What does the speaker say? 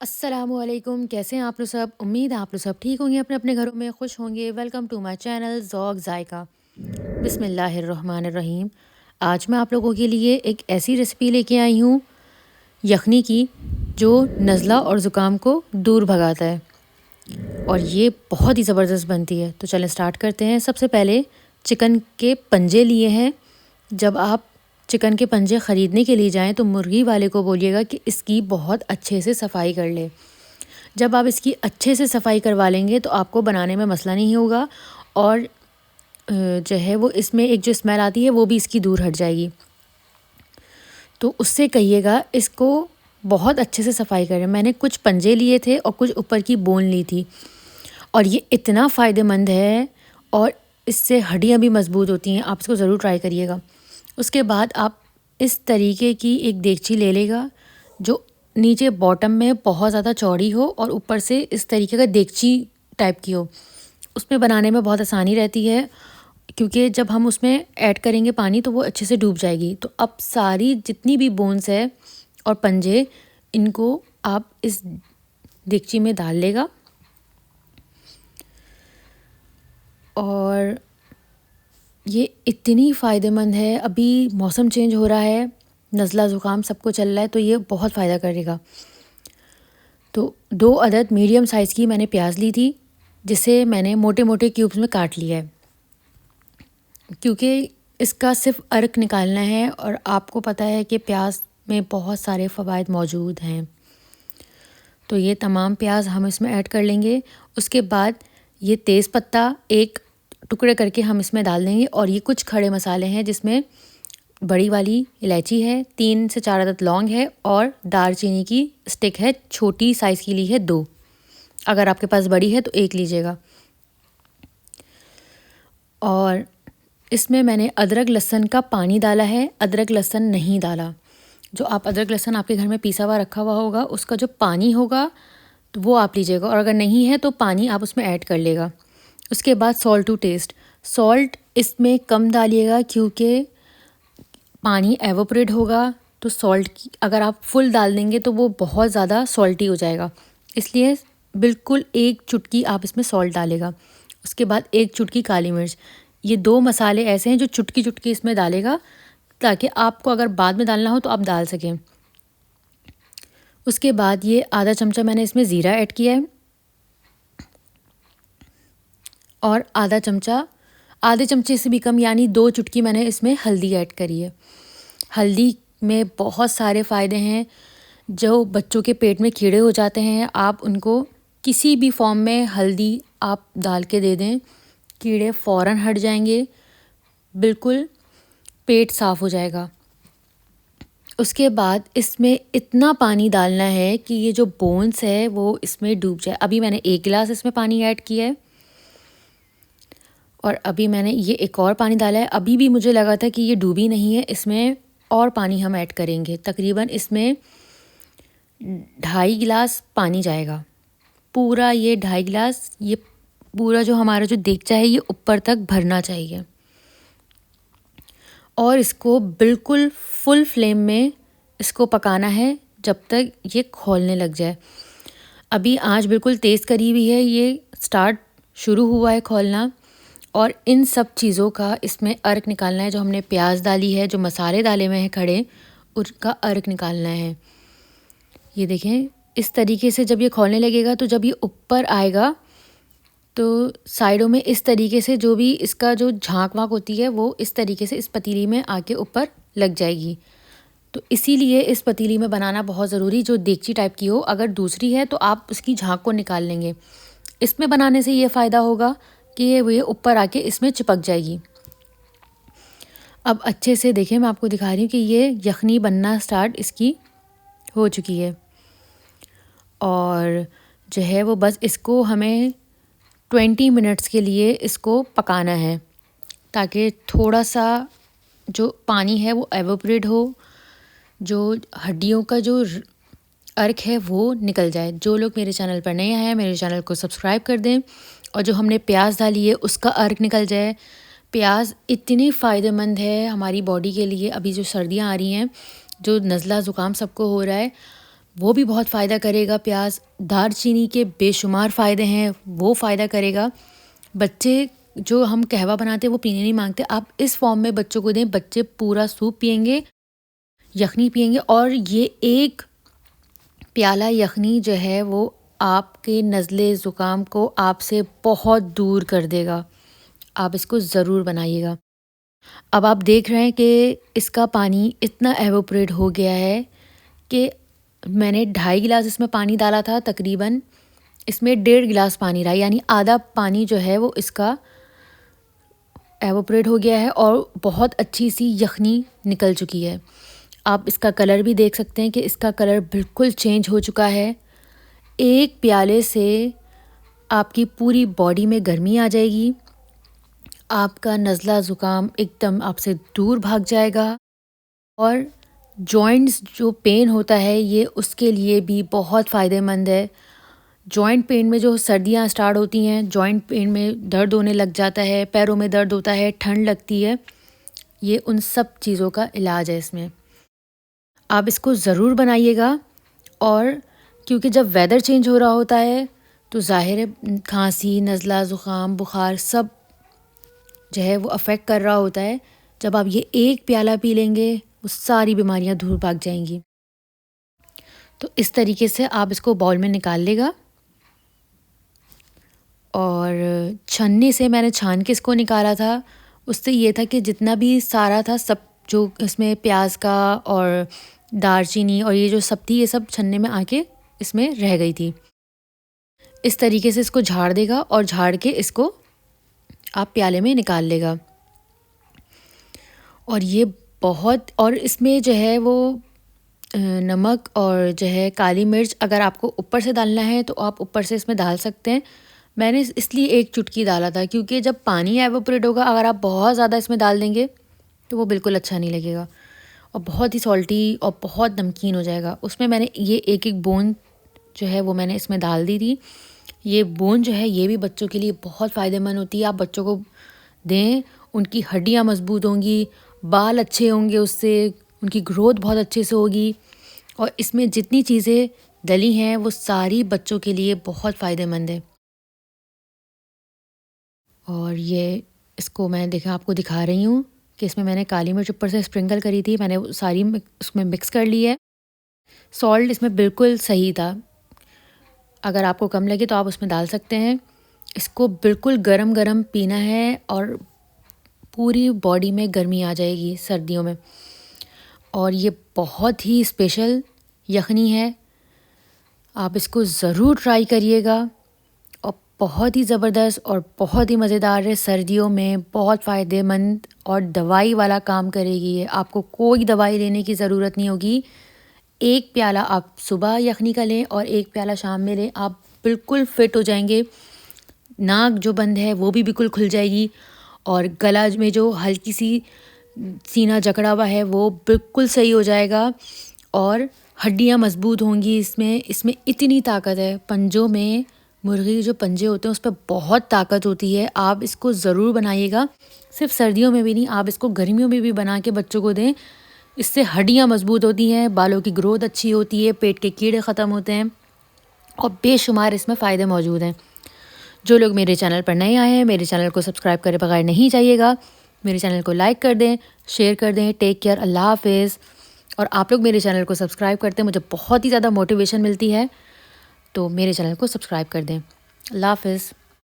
अस्सलामुअलैकुम, कैसे हैं आप लोग सब? उम्मीद है आप लोग सब ठीक होंगे, अपने अपने घरों में खुश होंगे। Welcome to my channel Zauq Zayka. बिस्मिल्लाहिर्रहमानिर्रहीम। आज मैं आप लोगों के लिए एक ऐसी रेसिपी लेके आई हूँ यखनी की, जो नज़ला और ज़ुकाम को दूर भगाता है और ये बहुत ही ज़बरदस्त बनती है। तो चलें स्टार्ट करते हैं। सबसे पहले चिकन के पंजे लिए हैं। जब आप चिकन के पंजे ख़रीदने के लिए जाएं तो मुर्गी वाले को बोलिएगा कि इसकी बहुत अच्छे से सफाई कर ले। जब आप इसकी अच्छे से सफाई करवा लेंगे तो आपको बनाने में मसला नहीं होगा और जो है वो इसमें एक जो स्मेल आती है वो भी इसकी दूर हट जाएगी। तो उससे कहिएगा इसको बहुत अच्छे से सफाई करें। मैंने कुछ पंजे लिए थे और कुछ ऊपर की बोन ली थी और ये इतना फ़ायदेमंद है और इससे हड्डियाँ भी मज़बूत होती हैं। आप इसको ज़रूर ट्राई करिएगा। उसके बाद आप इस तरीके की एक देगची ले लेगा जो नीचे बॉटम में बहुत ज़्यादा चौड़ी हो और ऊपर से इस तरीके का देगची टाइप की हो। उसमें बनाने में बहुत आसानी रहती है क्योंकि जब हम उसमें ऐड करेंगे पानी तो वो अच्छे से डूब जाएगी। तो अब सारी जितनी भी बोन्स है और पंजे, इनको आप इस देगची में डाल लेगा और ये इतनी फ़ायदेमंद है। अभी मौसम चेंज हो रहा है, नज़ला ज़ुकाम सबको चल रहा है, तो ये बहुत फ़ायदा करेगा। तो 2 अदद मीडियम साइज़ की मैंने प्याज ली थी, जिसे मैंने मोटे मोटे क्यूब्स में काट लिया है क्योंकि इसका सिर्फ अर्क निकालना है और आपको पता है कि प्याज में बहुत सारे फ़वाइद मौजूद हैं। तो ये तमाम प्याज हम इसमें ऐड कर लेंगे। उसके बाद ये तेज़पत्ता एक टुकड़े करके हम इसमें डाल देंगे और ये कुछ खड़े मसाले हैं जिसमें बड़ी वाली इलायची है, 3 से 4 अदद लौंग है और दालचीनी की स्टिक है, छोटी साइज़ की ली है 2। अगर आपके पास बड़ी है तो 1 लीजिएगा। और इसमें मैंने अदरक लहसुन का पानी डाला है, अदरक लहसुन नहीं डाला। जो आप अदरक लहसुन आपके घर में पिसा हुआ रखा हुआ होगा उसका जो पानी होगा तो वो आप लीजिएगा और अगर नहीं है तो पानी आप उसमें ऐड कर लेगा। उसके बाद सॉल्ट टू टेस्ट। सॉल्ट इसमें कम डालिएगा क्योंकि पानी एवोपरेट होगा तो सॉल्ट की अगर आप फुल डाल देंगे तो वो बहुत ज़्यादा सॉल्टी हो जाएगा, इसलिए बिल्कुल 1 चुटकी आप इसमें सॉल्ट डालेगा। उसके बाद 1 चुटकी काली मिर्च। ये 2 मसाले ऐसे हैं जो चुटकी चुटकी इसमें डालेगा ताकि आपको अगर बाद में डालना हो तो आप डाल सकें। उसके बाद ये आधा चमचा मैंने इसमें ज़ीरा ऐड किया है और आधे चमचे से भी कम यानी 2 चुटकी मैंने इसमें हल्दी ऐड करी है। हल्दी में बहुत सारे फ़ायदे हैं। जो बच्चों के पेट में कीड़े हो जाते हैं, आप उनको किसी भी फॉर्म में हल्दी आप डाल के दे दें, कीड़े फ़ौरन हट जाएंगे, बिल्कुल पेट साफ़ हो जाएगा। उसके बाद इसमें इतना पानी डालना है कि ये जो बोन्स है वो इसमें डूब जाए। अभी मैंने 1 गिलास इसमें पानी ऐड किया है और अभी मैंने ये एक और पानी डाला है। अभी भी मुझे लगा था कि ये डूबी नहीं है, इसमें और पानी हम ऐड करेंगे। तकरीबन इसमें 2.5 गिलास पानी जाएगा। पूरा ये 2.5 गिलास, ये पूरा जो हमारा जो देगचा है ये ऊपर तक भरना चाहिए और इसको बिल्कुल फुल फ्लेम में इसको पकाना है जब तक ये खौलने लग जाए। अभी आंच बिल्कुल तेज़ करी हुई है, ये शुरू हुआ है खौलना और इन सब चीज़ों का इसमें अर्क निकालना है। जो हमने प्याज डाली है, जो मसाले डाले हुए हैं खड़े, उनका अर्क निकालना है। ये देखें इस तरीके से जब ये खौलने लगेगा तो जब ये ऊपर आएगा तो साइडों में इस तरीके से जो भी इसका जो झाँक वाँक होती है वो इस तरीके से इस पतीली में आके ऊपर लग जाएगी। तो इसीलिए इस पतीली में बनाना बहुत ज़रूरी, जो देगची टाइप की हो। अगर दूसरी है तो आप उसकी झाँक को निकाल लेंगे। इसमें बनाने से ये फ़ायदा होगा कि ये ऊपर आके इसमें चिपक जाएगी। अब अच्छे से देखें, मैं आपको दिखा रही हूँ कि ये यखनी बनना स्टार्ट इसकी हो चुकी है और जो है वो बस इसको हमें 20 मिनट्स के लिए इसको पकाना है ताकि थोड़ा सा जो पानी है वो एवोपरेट हो, जो हड्डियों का जो अर्क है वो निकल जाए। जो लोग मेरे चैनल पर नए आए हैं मेरे चैनल को सब्सक्राइब कर दें और जो हमने प्याज डाली है उसका अर्क निकल जाए। प्याज इतनी फ़ायदेमंद है हमारी बॉडी के लिए। अभी जो सर्दियाँ आ रही हैं, जो नज़ला ज़ुकाम सबको हो रहा है, वो भी बहुत फ़ायदा करेगा। प्याज, दालचीनी के बेशुमार फ़ायदे हैं, वो फ़ायदा करेगा। बच्चे जो हम कहवा बनाते हैं वो पीने नहीं मांगते, आप इस फॉर्म में बच्चों को दें, बच्चे पूरा सूप पियेंगे, यखनी पियेंगे। और ये एक प्याला यखनी जो है वो आपके नज़ले ज़ुकाम को आपसे बहुत दूर कर देगा। आप इसको ज़रूर बनाइएगा। अब आप देख रहे हैं कि इसका पानी इतना एवोपरेट हो गया है कि मैंने 2.5 गिलास इसमें पानी डाला था, तकरीबन इसमें 1.5 गिलास पानी रहा, यानी आधा पानी जो है वो इसका एवोपरेट हो गया है और बहुत अच्छी सी यखनी निकल चुकी है। आप इसका कलर भी देख सकते हैं कि इसका कलर बिल्कुल चेंज हो चुका है। एक प्याले से आपकी पूरी बॉडी में गर्मी आ जाएगी, आपका नज़ला ज़ुकाम एकदम आपसे दूर भाग जाएगा। और जॉइंट्स जो पेन होता है ये उसके लिए भी बहुत फ़ायदेमंद है। जॉइंट पेन में जो सर्दियाँ स्टार्ट होती हैं, जॉइंट पेन में दर्द होने लग जाता है, पैरों में दर्द होता है, ठंड लगती है, ये उन सब चीज़ों का इलाज है इसमें। आप इसको ज़रूर बनाइएगा। और क्योंकि जब वेदर चेंज हो रहा होता है तो ज़ाहिर है खांसी, नज़ला, ज़ुकाम, बुखार सब जो है वो अफ़ेक्ट कर रहा होता है। जब आप ये एक प्याला पी लेंगे वो सारी बीमारियां दूर भाग जाएंगी। तो इस तरीके से आप इसको बाउल में निकाल लेगा। और छन्नी से मैंने छान के इसको निकाला था, उससे ये था कि जितना भी सारा था सब जो इसमें प्याज का और दालचीनी और ये जो सब थी ये सब छन्ने में आके इसमें रह गई थी। इस तरीके से इसको झाड़ देगा और झाड़ के इसको आप प्याले में निकाल लेगा। और ये बहुत, और इसमें जो है वो नमक और जो है काली मिर्च अगर आपको ऊपर से डालना है तो आप ऊपर से इसमें डाल सकते हैं। मैंने इसलिए एक चुटकी डाला था क्योंकि जब पानी एवोपरेट होगा अगर आप बहुत ज़्यादा इसमें डाल देंगे तो वो बिल्कुल अच्छा नहीं लगेगा और बहुत ही सॉल्टी और बहुत नमकीन हो जाएगा। उसमें मैंने ये एक एक बूंद जो है वो मैंने इसमें डाल दी थी। ये बूंद जो है ये भी बच्चों के लिए बहुत फ़ायदेमंद होती है। आप बच्चों को दें, उनकी हड्डियाँ मजबूत होंगी, बाल अच्छे होंगे, उससे उनकी ग्रोथ बहुत अच्छे से होगी। और इसमें जितनी चीज़ें डली हैं वो सारी बच्चों के लिए बहुत फ़ायदेमंद है। और ये इसको मैं आपको दिखा रही हूँ कि इसमें मैंने काली मिर्च ऊपर से स्प्रिंकल करी थी, मैंने वो सारी उसमें मिक्स कर ली है। सॉल्ट इसमें बिल्कुल सही था, अगर आपको कम लगे तो आप उसमें डाल सकते हैं। इसको बिल्कुल गरम गरम पीना है और पूरी बॉडी में गर्मी आ जाएगी सर्दियों में। और ये बहुत ही स्पेशल यखनी है, आप इसको ज़रूर ट्राई करिएगा। और बहुत ही ज़बरदस्त और बहुत ही मज़ेदार है, सर्दियों में बहुत फ़ायदेमंद और दवाई वाला काम करेगी ये। आपको कोई दवाई लेने की ज़रूरत नहीं होगी। एक प्याला आप सुबह यखनी का लें और एक प्याला शाम में लें, आप बिल्कुल फिट हो जाएंगे। नाक जो बंद है वो भी बिल्कुल खुल जाएगी और गला में जो हल्की सी सीना जकड़ा हुआ है वो बिल्कुल सही हो जाएगा और हड्डियां मजबूत होंगी। इसमें इतनी ताकत है, पंजों में मुर्गी के जो पंजे होते हैं उस पर बहुत ताकत होती है। आप इसको ज़रूर बनाइएगा, सिर्फ सर्दियों में भी नहीं, आप इसको गर्मियों में भी बना के बच्चों को दें। इससे हड्डियां मजबूत होती हैं, बालों की ग्रोथ अच्छी होती है, पेट के कीड़े ख़त्म होते हैं और बेशुमार इसमें फ़ायदे मौजूद हैं। जो लोग मेरे चैनल पर नए आए हैं मेरे चैनल को सब्सक्राइब करे बगैर नहीं जाइएगा। मेरे चैनल को लाइक कर दें, शेयर कर दें। टेक केयर, अल्लाह हाफिज़। और आप लोग मेरे चैनल को सब्सक्राइब करते हैं, मुझे बहुत ही ज़्यादा मोटिवेशन मिलती है, तो मेरे चैनल को सब्सक्राइब कर दें। अल्लाह हाफिज़।